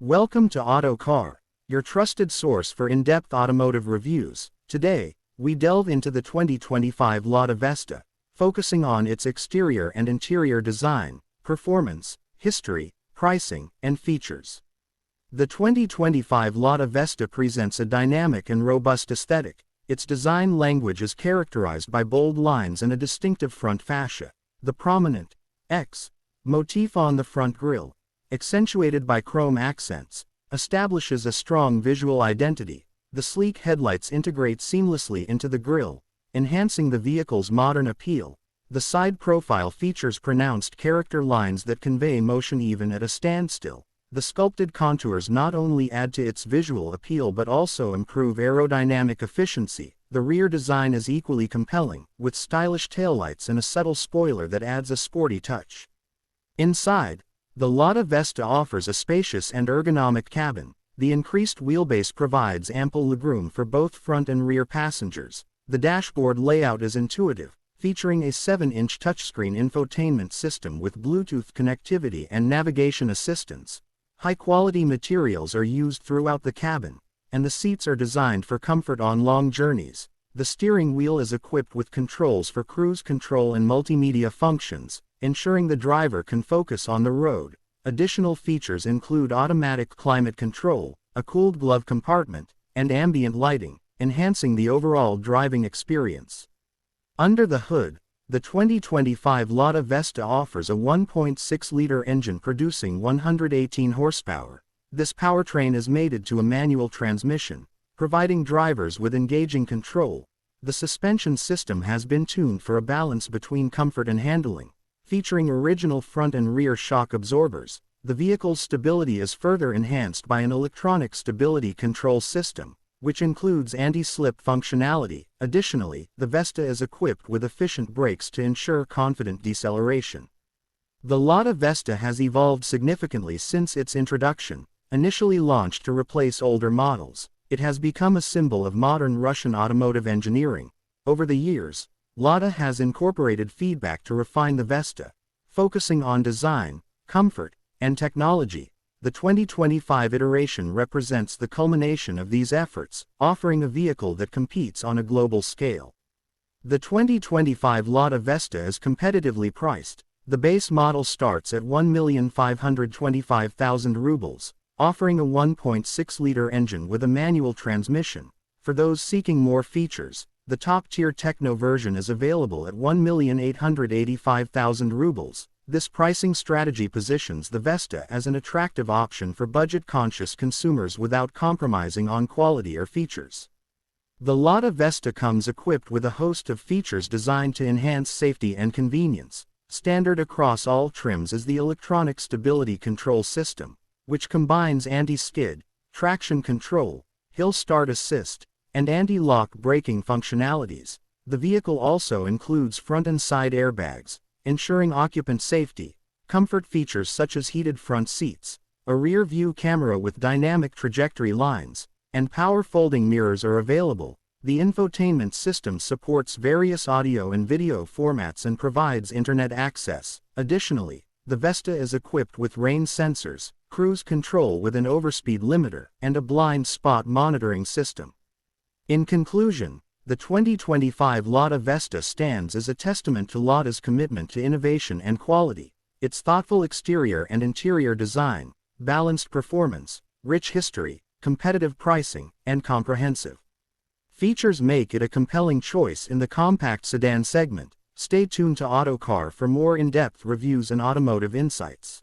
Welcome to Auto Car, your trusted source for in-depth automotive reviews. Today, we delve into the 2025 Lada Vesta, focusing on its exterior and interior design, performance, history, pricing, and features. The 2025 Lada Vesta presents a dynamic and robust aesthetic. Its design language is characterized by bold lines and a distinctive front fascia. The prominent X motif on the front grille, accentuated by chrome accents, establishes a strong visual identity. The sleek headlights integrate seamlessly into the grille, enhancing the vehicle's modern appeal. The side profile features pronounced character lines that convey motion even at a standstill. The sculpted contours not only add to its visual appeal but also improve aerodynamic efficiency. The rear design is equally compelling, with stylish taillights and a subtle spoiler that adds a sporty touch. Inside, the Lada Vesta offers a spacious and ergonomic cabin. The increased wheelbase provides ample legroom for both front and rear passengers. The dashboard layout is intuitive, featuring a 7-inch touchscreen infotainment system with Bluetooth connectivity and navigation assistance. High-quality materials are used throughout the cabin, and the seats are designed for comfort on long journeys. The steering wheel is equipped with controls for cruise control and multimedia functions, ensuring the driver can focus on the road. Additional features include automatic climate control, a cooled glove compartment, and ambient lighting, enhancing the overall driving experience. Under the hood, the 2025 Lada Vesta offers a 1.6-liter engine producing 118 horsepower. This powertrain is mated to a manual transmission, providing drivers with engaging control. The suspension system has been tuned for a balance between comfort and handling. Featuring original front and rear shock absorbers, the vehicle's stability is further enhanced by an electronic stability control system, which includes anti-slip functionality. Additionally, the Vesta is equipped with efficient brakes to ensure confident deceleration. The Lada Vesta has evolved significantly since its introduction. Initially launched to replace older models, it has become a symbol of modern Russian automotive engineering. Over the years, Lada has incorporated feedback to refine the Vesta, focusing on design, comfort, and technology. The 2025 iteration represents the culmination of these efforts, offering a vehicle that competes on a global scale. The 2025 Lada Vesta is competitively priced. The base model starts at 1,525,000 rubles, offering a 1.6-liter engine with a manual transmission. For those seeking more features, the top-tier Techno version is available at 1,885,000 rubles. This pricing strategy positions the Vesta as an attractive option for budget-conscious consumers without compromising on quality or features. The Lada Vesta comes equipped with a host of features designed to enhance safety and convenience. Standard across all trims is the electronic stability control system, which combines anti-skid, traction control, hill start assist, and anti-lock braking functionalities. The vehicle also includes front and side airbags, ensuring occupant safety. Comfort features such as heated front seats, a rear-view camera with dynamic trajectory lines, and power folding mirrors are available. The infotainment system supports various audio and video formats and provides internet access. Additionally, the Vesta is equipped with rain sensors, cruise control with an overspeed limiter, and a blind spot monitoring system. In conclusion, the 2025 Lada Vesta stands as a testament to Lada's commitment to innovation and quality. Its thoughtful exterior and interior design, balanced performance, rich history, competitive pricing, and comprehensive features make it a compelling choice in the compact sedan segment. Stay tuned to Auto Car for more in-depth reviews and automotive insights.